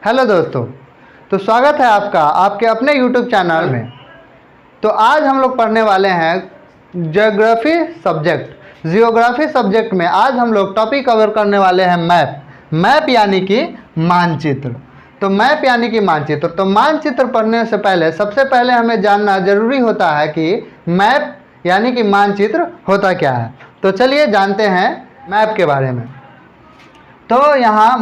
Hello दोस्तों, तो स्वागत है आपका आपके अपने यूट्यूब चैनल में। तो आज हम लोग पढ़ने वाले हैं जियोग्राफी सब्जेक्ट में आज हम लोग टॉपिक कवर करने वाले हैं मैप यानी कि मानचित्र। तो मैप यानी कि मानचित्र, तो मानचित्र पढ़ने से पहले सबसे पहले हमें जानना जरूरी होता है कि मैप यानी कि मानचित्र होता क्या है। तो चलिए जानते हैं मैप के बारे में। तो यहाँ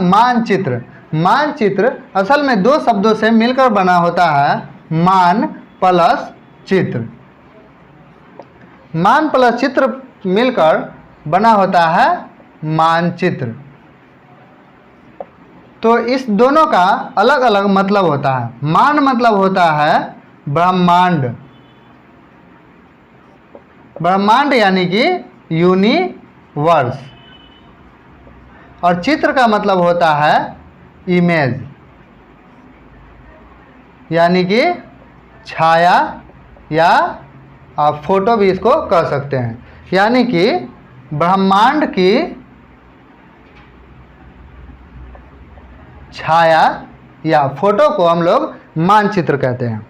मानचित्र असल में दो शब्दों से मिलकर बना होता है, मान प्लस चित्र। मान प्लस चित्र मिलकर बना होता है मानचित्र। तो इस दोनों का अलग अलग मतलब होता है। मान मतलब होता है ब्रह्मांड यानी कि यूनिवर्स, और चित्र का मतलब होता है इमेज यानी कि छाया, या आप फोटो भी इसको कह सकते हैं। यानी कि ब्रह्मांड की छाया या फोटो को हम लोग मानचित्र कहते हैं।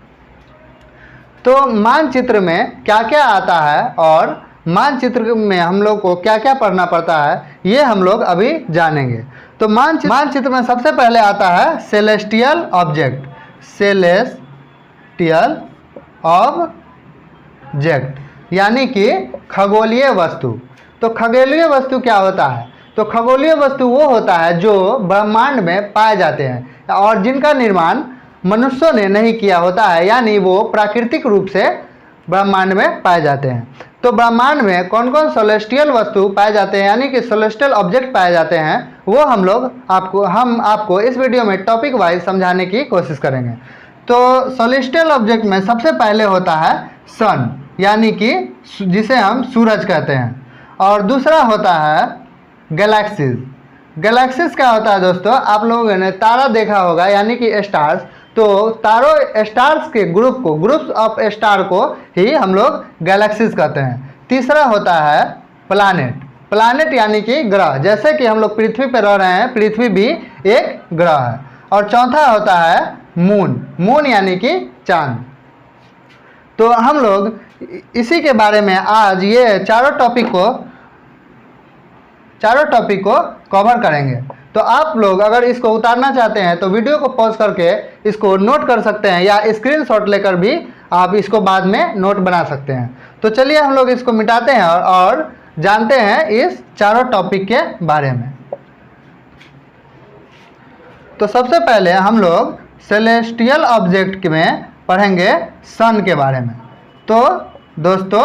तो मानचित्र में क्या क्या आता है और मानचित्र में हम लोग को क्या क्या पढ़ना पड़ता है, ये हम लोग अभी जानेंगे। तो मानचित्र में सबसे पहले आता है सेलेस्टियल ऑब्जेक्ट यानी कि खगोलीय वस्तु। तो खगोलीय वस्तु क्या होता है? तो खगोलीय वस्तु वो होता है जो ब्रह्मांड में पाए जाते हैं और जिनका निर्माण मनुष्यों ने नहीं किया होता है, यानी वो प्राकृतिक रूप से ब्रह्मांड में पाए जाते हैं। तो ब्रह्मांड में कौन कौन सेलेस्टियल वस्तु पाए जाते हैं यानी कि सेलेस्टियल ऑब्जेक्ट पाए जाते हैं, वो हम आपको इस वीडियो में टॉपिक वाइज समझाने की कोशिश करेंगे। तो सेलेस्टियल ऑब्जेक्ट में सबसे पहले होता है सन यानी कि जिसे हम सूरज कहते हैं, और दूसरा होता है गैलेक्सीज क्या होता है दोस्तों? आप लोगों ने तारा देखा होगा यानी कि स्टार्स। तो स्टार्स के ग्रुप्स ऑफ स्टार को ही हम लोग गैलेक्सीज कहते हैं। तीसरा होता है प्लानेट यानी कि ग्रह, जैसे कि हम लोग पृथ्वी पर रह रहे हैं, पृथ्वी भी एक ग्रह है। और चौथा होता है मून यानी कि चांद। तो हम लोग इसी के बारे में आज ये चारों टॉपिक को कवर करेंगे। तो आप लोग अगर इसको उतारना चाहते हैं तो वीडियो को पॉज करके इसको नोट कर सकते हैं, या स्क्रीनशॉट लेकर भी आप इसको बाद में नोट बना सकते हैं। तो चलिए हम लोग इसको मिटाते हैं और जानते हैं इस चारों टॉपिक के बारे में। तो सबसे पहले हम लोग सेलेस्टियल ऑब्जेक्ट में पढ़ेंगे सन के बारे में। तो दोस्तों,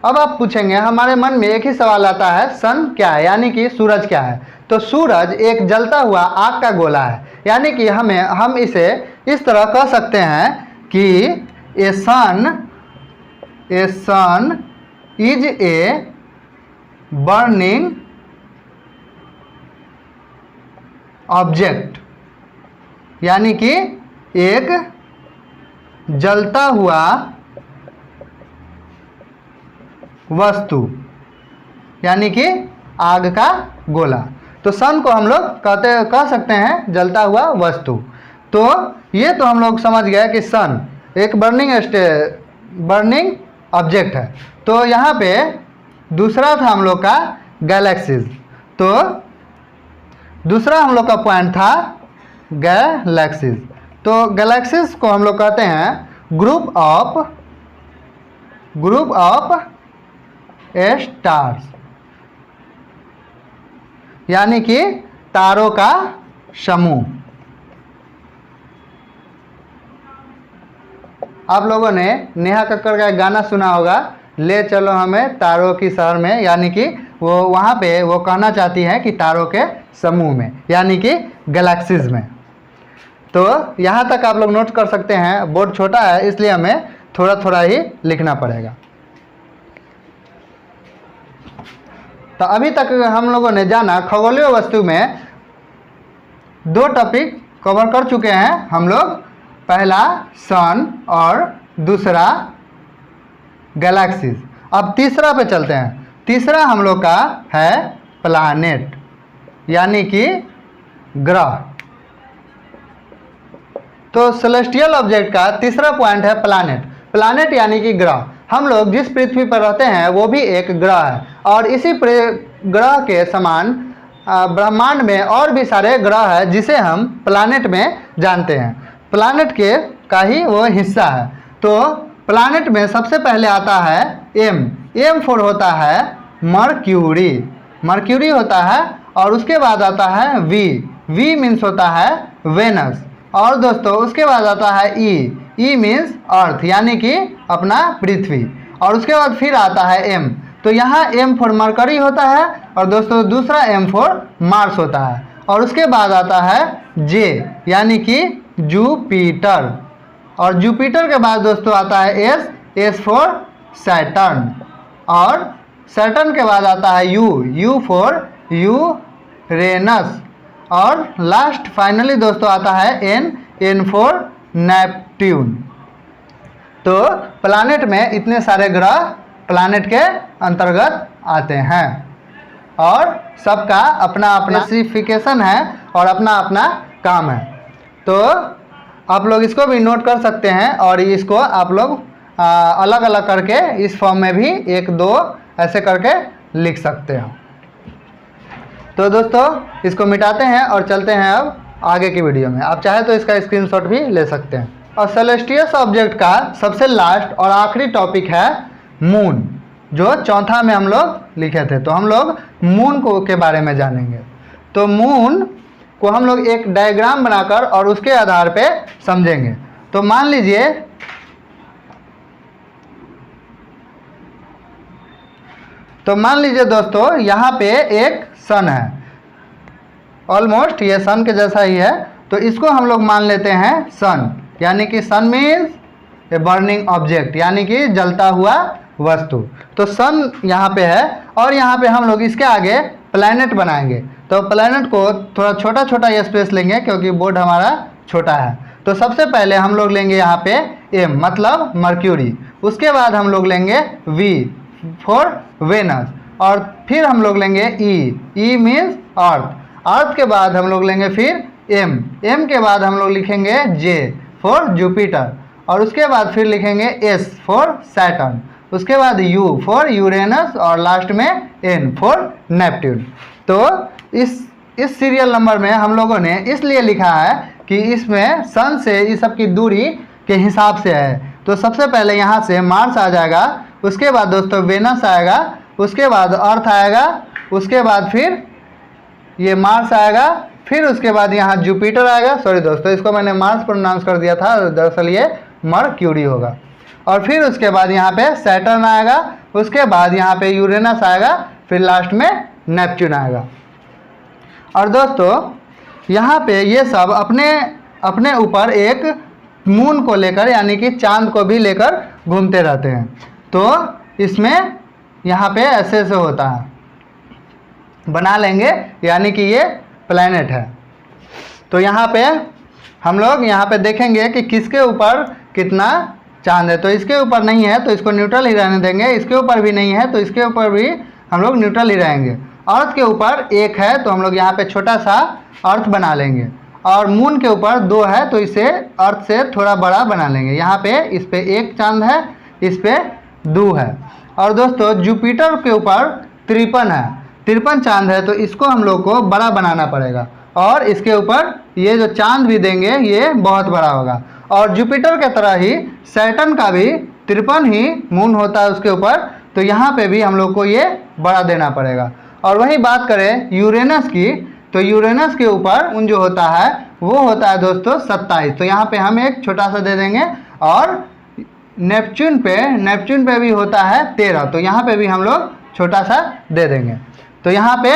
अब आप पूछेंगे, हमारे मन में एक ही सवाल आता है, सन क्या है यानी कि सूरज क्या है? तो सूरज एक जलता हुआ आग का गोला है, यानी कि हम इसे इस तरह कह सकते हैं कि ए सन इज ए बर्निंग ऑब्जेक्ट, यानी कि एक जलता हुआ वस्तु यानी कि आग का गोला। तो सन को हम लोग कह सकते हैं जलता हुआ वस्तु। तो ये तो हम लोग समझ गए कि सन एक बर्निंग ऑब्जेक्ट है। तो यहाँ पे दूसरा था हम लोग का गैलेक्सीज। तो दूसरा हम लोग का पॉइंट था गैलेक्सीज। तो गैलेक्सीज को हम लोग कहते हैं ग्रुप ऑफ स्टार्स, यानी कि तारों का समूह। आप लोगों ने नेहा कक्कड़ का एक गाना सुना होगा, ले चलो हमें तारों की शहर में, यानी कि वो वहाँ पे वो कहना चाहती है कि तारों के समूह में, यानी कि गैलेक्सीज में। तो यहाँ तक आप लोग नोट कर सकते हैं। बोर्ड छोटा है इसलिए हमें थोड़ा थोड़ा ही लिखना पड़ेगा। तो अभी तक हम लोगों ने जाना खगोलीय वस्तु में दो टॉपिक कवर कर चुके हैं हम लोग, पहला सन और दूसरा गैलेक्सीज। अब तीसरा पे चलते हैं। तीसरा हम लोग का है प्लानेट, यानी कि ग्रह। तो सेलेस्टियल ऑब्जेक्ट का तीसरा पॉइंट है प्लैनेट। प्लैनेट यानी कि ग्रह। हम लोग जिस पृथ्वी पर रहते हैं वो भी एक ग्रह है, और इसी ग्रह के समान ब्रह्मांड में और भी सारे ग्रह हैं जिसे हम प्लैनेट में जानते हैं। प्लैनेट के का ही वो हिस्सा है। तो प्लैनेट में सबसे पहले आता है एम फॉर होता है मर्क्यूरी, मर्क्यूरी होता है। और उसके बाद आता है वी मीन्स होता है वेनस। और दोस्तों उसके बाद आता है ई मीन्स अर्थ यानी कि अपना पृथ्वी। और उसके बाद फिर आता है एम। तो यहाँ एम फॉर मरकरी होता है, और दोस्तों दूसरा एम फॉर मार्स होता है। और उसके बाद आता है जे यानी कि जुपिटर। और जुपिटर के बाद दोस्तों आता है एस फॉर सैटर्न। और सैटर्न के बाद आता है यू फॉर यूरेनस। और लास्ट फाइनली दोस्तों आता है एन फॉर नेपट्यून। तो प्लैनेट में इतने सारे ग्रह प्लैनेट के अंतर्गत आते हैं, और सबका अपना अपना स्पेसिफिकेशन है और अपना अपना काम है। तो आप लोग इसको भी नोट कर सकते हैं, और इसको आप लोग अलग अलग करके इस फॉर्म में भी 1 2 ऐसे करके लिख सकते हो। तो दोस्तों इसको मिटाते हैं और चलते हैं अब आगे की वीडियो में। आप चाहे तो इसका स्क्रीनशॉट भी ले सकते हैं। और सेलेस्टियस ऑब्जेक्ट का सबसे लास्ट और आखिरी टॉपिक है मून, जो चौथा में हम लोग लिखे थे। तो हम लोग मून को के बारे में जानेंगे। तो मून को हम लोग एक डायग्राम बनाकर और उसके आधार पे समझेंगे। तो मान लीजिए दोस्तों यहाँ पे एक सन है, ऑलमोस्ट ये सन के जैसा ही है। तो इसको हम लोग मान लेते हैं सन, यानी कि सन मीन्स ए बर्निंग ऑब्जेक्ट यानी कि जलता हुआ वस्तु। तो सन यहाँ पे है, और यहाँ पे हम लोग इसके आगे प्लैनेट बनाएंगे। तो प्लैनेट को थोड़ा छोटा छोटा स्पेस लेंगे क्योंकि बोर्ड हमारा छोटा है। तो सबसे पहले हम लोग लेंगे यहाँ पे एम मतलब मर्क्यूरी। उसके बाद हम लोग लेंगे वी फॉर वेनस, और फिर हम लोग लेंगे ई मीन्स अर्थ के बाद हम लोग लेंगे फिर एम के बाद हम लोग लिखेंगे जे फॉर जुपिटर, और उसके बाद फिर लिखेंगे एस फॉर सैटर्न, उसके बाद यू फॉर यूरेनस, और लास्ट में एन फॉर नेपट्यून। तो इस सीरियल नंबर में हम लोगों ने इसलिए लिखा है कि इसमें सन से इस सब की दूरी के हिसाब से है। तो सबसे पहले यहाँ से मार्स आ जाएगा, उसके बाद दोस्तों वेनस आएगा, उसके बाद अर्थ आएगा, उसके बाद फिर ये मार्स आएगा, फिर उसके बाद यहाँ जुपिटर आएगा। सॉरी दोस्तों इसको मैंने मार्स प्रोनाउंस कर दिया था, दरअसल ये मर्क्यूरी होगा। और फिर उसके बाद यहाँ पे सैटर्न आएगा, उसके बाद यहाँ पे यूरेनस आएगा, फिर लास्ट में नेपच्यून आएगा। और दोस्तों यहाँ पे ये सब अपने ऊपर एक मून को लेकर यानी कि चांद को भी लेकर घूमते रहते हैं। तो इसमें यहाँ पे ऐसे होता है, बना लेंगे यानी कि ये प्लैनेट है। तो यहाँ पे हम लोग यहाँ पे देखेंगे कि किसके ऊपर कितना चांद है। तो इसके ऊपर नहीं है तो इसको न्यूट्रल ही रहने देंगे, इसके ऊपर भी नहीं है तो इसके ऊपर भी हम लोग न्यूट्रल ही रहेंगे। अर्थ के ऊपर 1 है तो हम लोग यहाँ पे छोटा सा अर्थ बना लेंगे, और मून के ऊपर 2 है तो इसे अर्थ से थोड़ा बड़ा बना लेंगे। यहाँ पे इस पे 1 चांद है, इस पे 2 है। और दोस्तों जुपिटर के ऊपर 53 है, 53 चांद है, तो इसको हम लोग को बड़ा बनाना पड़ेगा, और इसके ऊपर ये जो चांद भी देंगे ये बहुत बड़ा होगा। और जुपिटर के तरह ही सैटर्न का भी 53 ही मून होता है उसके ऊपर, तो यहाँ पे भी हम लोग को ये बड़ा देना पड़ेगा। और वही बात करें यूरेनस की, तो यूरेनस के ऊपर उन जो होता है वो होता है दोस्तों 27, तो यहाँ पे हम एक छोटा सा दे देंगे। और नेपच्यून पे भी होता है 13, तो यहाँ पे भी हम लोग छोटा सा दे देंगे। तो यहाँ पे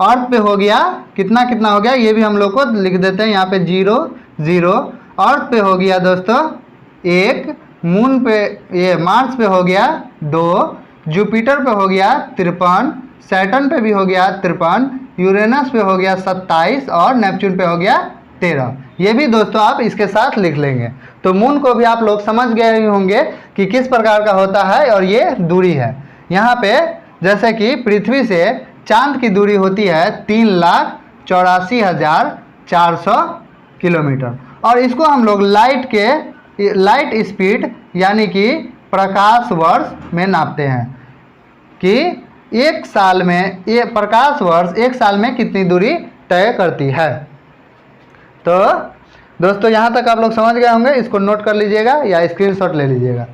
अर्थ पे हो गया कितना हो गया ये भी हम लोग को लिख देते हैं, यहाँ पे 0 0। अर्थ पे हो गया दोस्तों 1, मून पे ये मार्स पे हो गया 2, जुपिटर पे हो गया 53, सैटर्न पे भी हो गया 53, यूरेनस पे हो गया 27, और नेपच्यून पे हो गया 13। ये भी दोस्तों आप इसके साथ लिख लेंगे। तो मून को भी आप लोग समझ गए ही होंगे कि किस प्रकार का होता है और ये दूरी है। यहाँ पे जैसे कि पृथ्वी से चांद की दूरी होती है 3,84,400 किलोमीटर। और इसको हम लोग लाइट स्पीड यानी कि प्रकाश वर्ष में नापते हैं कि एक साल में ये प्रकाश वर्ष एक साल में कितनी दूरी तय करती है। तो दोस्तों यहाँ तक आप लोग समझ गए होंगे, इसको नोट कर लीजिएगा या स्क्रीनशॉट ले लीजिएगा।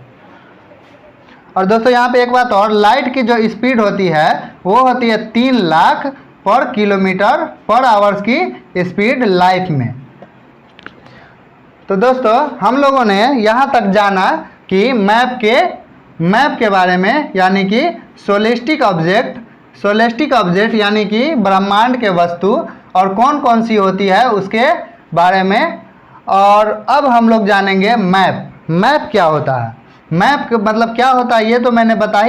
और दोस्तों यहाँ पे एक बात और, लाइट की जो स्पीड होती है वो होती है 3 लाख पर किलोमीटर पर आवर्स की स्पीड लाइट में। तो दोस्तों हम लोगों ने यहाँ तक जाना कि मैप के बारे में, यानी कि सोलेस्टिक ऑब्जेक्ट यानी कि ब्रह्मांड के वस्तु और कौन कौन सी होती है उसके बारे में। और अब हम लोग जानेंगे मैप क्या होता है। मैप मतलब क्या होता है ये तो मैंने बता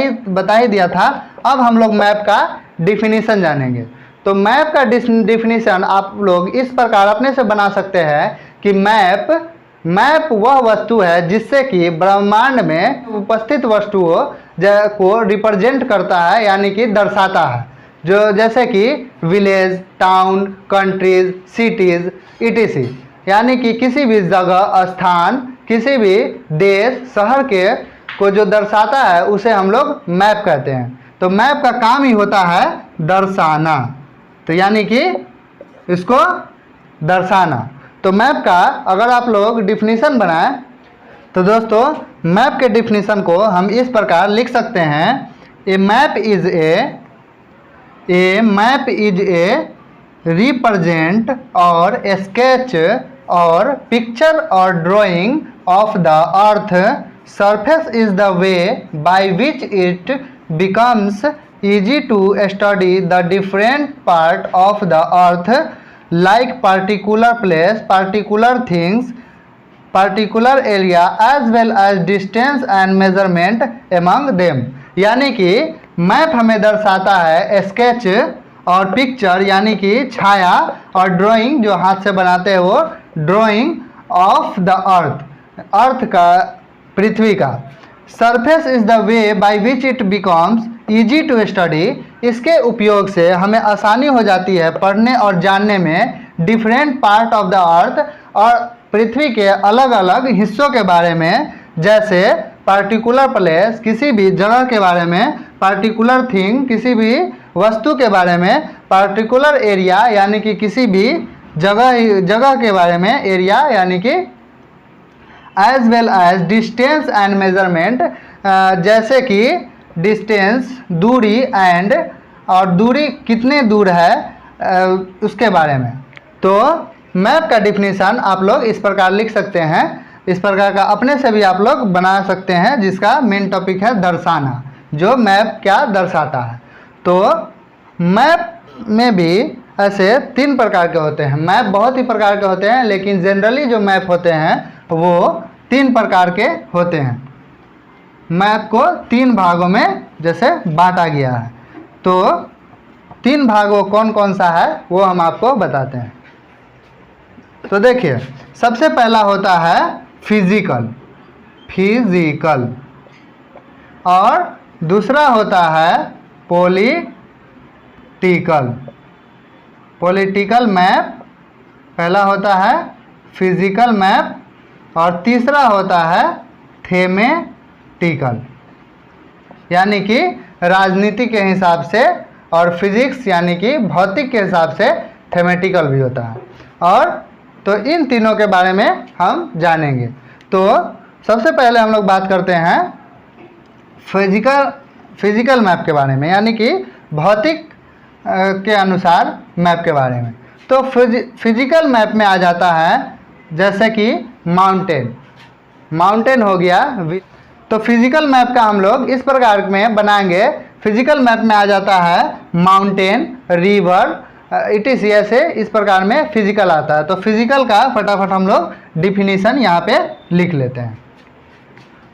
ही दिया था। अब हम लोग मैप का डिफिनीशन जानेंगे। तो मैप का डिफिनीशन आप लोग इस प्रकार अपने से बना सकते हैं कि मैप वह वस्तु है जिससे कि ब्रह्मांड में उपस्थित वस्तुओं को रिप्रेजेंट करता है, यानी कि दर्शाता है। जो जैसे कि village, town, countries, cities etc, यानी कि किसी भी जगह, स्थान, किसी भी देश, शहर के को जो दर्शाता है उसे हम लोग मैप कहते हैं। तो मैप का काम ही होता है दर्शाना, तो यानी कि इसको दर्शाना। तो मैप का अगर आप लोग डिफिनीशन बनाएं तो दोस्तों मैप के डिफिनीशन को हम इस प्रकार लिख सकते हैं, ए मैप इज ए रिप्रेजेंट और स्केच और पिक्चर और drying of the earth surface is the way by which it becomes easy to study the different part of the earth, like particular place, particular things, particular area, as well as distance and measurement among them। यानी कि map हमें दर्शाता है sketch और picture यानी कि छाया और drawing जो हाथ से बनाते हैं वो ड्राइंग ऑफ द अर्थ का, पृथ्वी का। Surface is the way by which it becomes easy to study, इसके उपयोग से हमें आसानी हो जाती है पढ़ने और जानने में डिफरेंट पार्ट ऑफ द अर्थ, और पृथ्वी के अलग अलग हिस्सों के बारे में, जैसे पार्टिकुलर प्लेस किसी भी जगह के बारे में, पार्टिकुलर थिंग किसी भी वस्तु के बारे में, पार्टिकुलर एरिया यानी कि किसी भी जगह के बारे में, एरिया यानी कि, as well as distance and measurement, जैसे कि डिस्टेंस दूरी एंड, और दूरी कितने दूर है उसके बारे में। तो मैप का डिफिनीशन आप लोग इस प्रकार लिख सकते हैं, इस प्रकार का अपने से भी आप लोग बना सकते हैं, जिसका मेन टॉपिक है दर्शाना, जो मैप क्या दर्शाता है। तो मैप में भी ऐसे 3 प्रकार के होते हैं। मैप बहुत ही प्रकार के होते हैं, लेकिन जनरली जो मैप होते हैं वो 3 प्रकार के होते हैं। मैप को 3 भागों में जैसे बांटा गया है। तो 3 भागों कौन कौन सा है वो हम आपको बताते हैं। तो देखिए, सबसे पहला होता है फिजिकल, और दूसरा होता है पॉलिटिकल मैप। पहला होता है फिजिकल मैप और तीसरा होता है थेमेटिकल, यानी कि राजनीति के हिसाब से, और फिजिक्स यानी कि भौतिक के हिसाब से थेमेटिकल भी होता है। और तो इन तीनों के बारे में हम जानेंगे। तो सबसे पहले हम लोग बात करते हैं फिजिकल मैप के बारे में, यानी कि भौतिक के अनुसार मैप के बारे में। तो फिजिकल मैप में आ जाता है जैसे कि माउंटेन हो गया। तो फिजिकल मैप का हम लोग इस प्रकार में बनाएंगे। फिजिकल मैप में आ जाता है माउंटेन, रिवर etc, ऐसे इस प्रकार में फिजिकल आता है। तो फिजिकल का फटाफट हम लोग डिफिनीशन यहाँ पे लिख लेते हैं।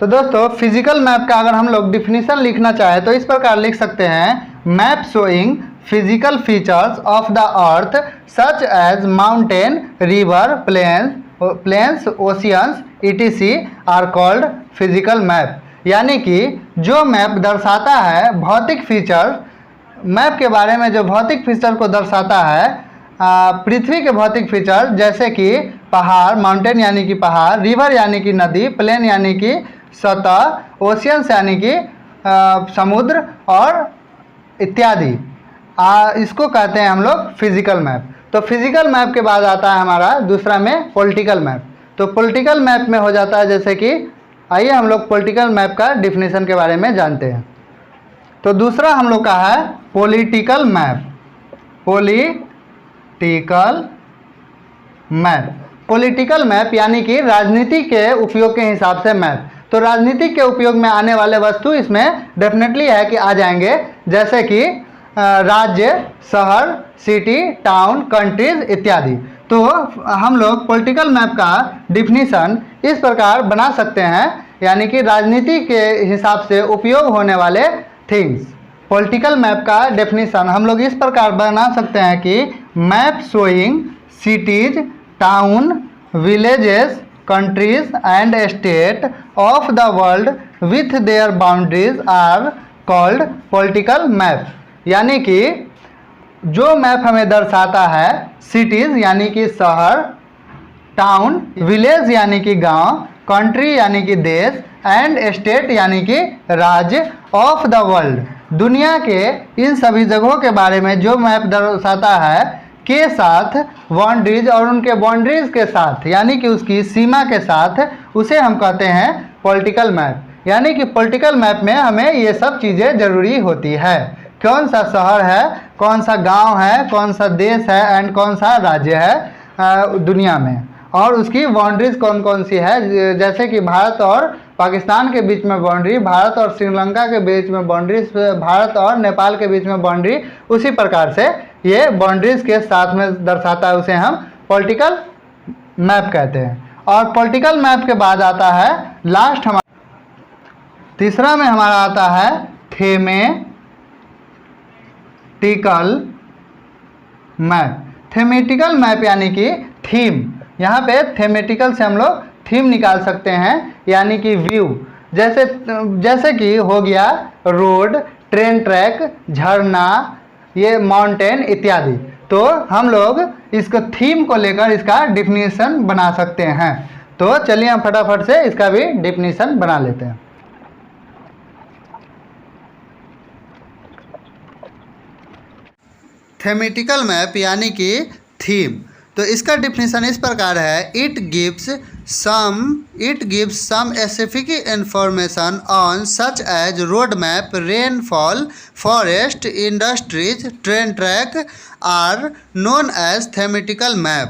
तो दोस्तों फिजिकल मैप का अगर हम लोग डिफिनीशन लिखना चाहें तो इस प्रकार लिख सकते हैं, map showing physical features of the earth such as mountain, river, plains, oceans etc are called physical map. यानी कि जो मैप दर्शाता है भौतिक फीचर, मैप के बारे में जो भौतिक फीचर को दर्शाता है, पृथ्वी के भौतिक फीचर जैसे कि पहाड़, माउंटेन यानी कि पहाड़, रिवर यानी कि नदी, प्लेन यानी कि सतह, ओशियंस यानी कि समुद्र और इत्यादि। इसको कहते हैं हम लोग फिजिकल मैप। तो फिजिकल मैप के बाद आता है हमारा दूसरा में पॉलिटिकल मैप। तो पॉलिटिकल मैप में हो जाता है जैसे कि, आइए हम लोग पॉलिटिकल मैप का डिफिनीशन के बारे में जानते हैं। तो दूसरा हम लोग का है political map. Political map, political map यानी कि राजनीति के उपयोग के हिसाब से मैप। तो राजनीति के उपयोग में आने वाले वस्तु इसमें डेफिनेटली है कि आ जाएंगे, जैसे कि राज्य, शहर, सिटी, टाउन, कंट्रीज इत्यादि। तो हम लोग पॉलिटिकल मैप का डिफिनीशन इस प्रकार बना सकते हैं, यानी कि राजनीति के हिसाब से उपयोग होने वाले थिंग्स। पॉलिटिकल मैप का डेफिनीशन हम लोग इस प्रकार बना सकते हैं कि map showing cities, town, villages, countries and state of the world with their boundaries are called political map। यानी कि जो मैप हमें दर्शाता है सिटीज़ यानी कि शहर, टाउन, विलेज यानी कि गांव, कंट्री यानी कि देश एंड स्टेट यानी कि राज्य ऑफ द वर्ल्ड, दुनिया के इन सभी जगहों के बारे में जो मैप दर्शाता है के साथ बाउंड्रीज और उनके बाउंड्रीज के साथ यानी कि उसकी सीमा के साथ, उसे हम कहते हैं पॉलिटिकल मैप। यानी कि पॉलिटिकल मैप में हमें ये सब चीज़ें ज़रूरी होती है, कौन सा शहर है, कौन सा गांव है, कौन सा देश है एंड कौन सा राज्य है दुनिया में, और उसकी बाउंड्रीज कौन कौन सी है। जैसे कि भारत और पाकिस्तान के बीच में बाउंड्री, भारत और श्रीलंका के बीच में बाउंड्रीज, भारत और नेपाल के बीच में बाउंड्री, उसी प्रकार से ये बाउंड्रीज के साथ में दर्शाता है, उसे हम पॉलिटिकल मैप कहते हैं। और पॉलिटिकल मैप के बाद आता है लास्ट हमारा तीसरा में हमारा आता है थेमेटिकल मैप। थेमेटिकल मैप यानी कि थीम। यहाँ पे थेमेटिकल से हम लोग थीम निकाल सकते हैं, यानी कि व्यू। जैसे कि हो गया रोड, ट्रेन ट्रैक, झरना, ये माउंटेन इत्यादि। तो हम लोग इसको थीम को लेकर इसका डिफिनीशन बना सकते हैं। तो चलिए हम फटाफट से इसका भी डिफिनीशन बना लेते हैं। थेमेटिकल मैप यानी कि थीम। तो इसका डिफिनीशन इस प्रकार है, it gives some specific information on such as road map, rainfall, forest, industries, train track are known as thematical map.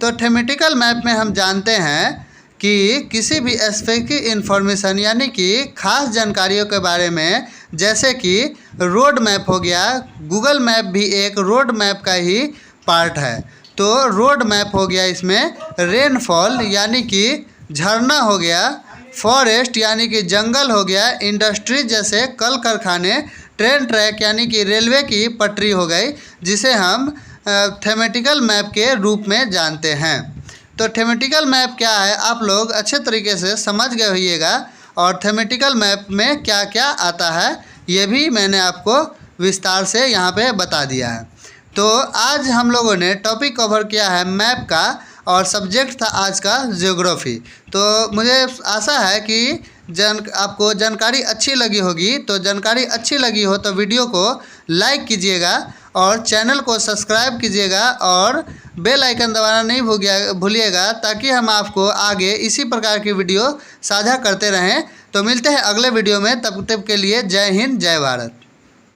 तो थेमेटिकल मैप में हम जानते हैं कि किसी भी स्पेसिफिक इंफॉर्मेशन यानी कि खास जानकारियों के बारे में, जैसे कि रोड मैप हो गया, गूगल मैप भी एक रोड मैप का ही पार्ट है। तो रोड मैप हो गया, इसमें रेनफॉल यानी कि झरना हो गया, फॉरेस्ट यानी कि जंगल हो गया, इंडस्ट्री जैसे कल कारखाने, ट्रेन ट्रैक यानी कि रेलवे की पटरी हो गई, जिसे हम थेमेटिकल मैप के रूप में जानते हैं। तो थेमेटिकल मैप क्या है आप लोग अच्छे तरीके से समझ गए होइएगा, और थेमेटिकल मैप में क्या क्या आता है ये भी मैंने आपको विस्तार से यहाँ पे बता दिया है। तो आज हम लोगों ने टॉपिक कवर किया है मैप का, और सब्जेक्ट था आज का ज्योग्राफी। तो मुझे आशा है कि आपको जानकारी अच्छी लगी होगी। तो जानकारी अच्छी लगी हो तो वीडियो को लाइक कीजिएगा और चैनल को सब्सक्राइब कीजिएगा, और बेल आइकन दबाना नहीं भूलिएगा, ताकि हम आपको आगे इसी प्रकार की वीडियो साझा करते रहें। तो मिलते हैं अगले वीडियो में, तब तक के लिए जय हिंद, जय भारत।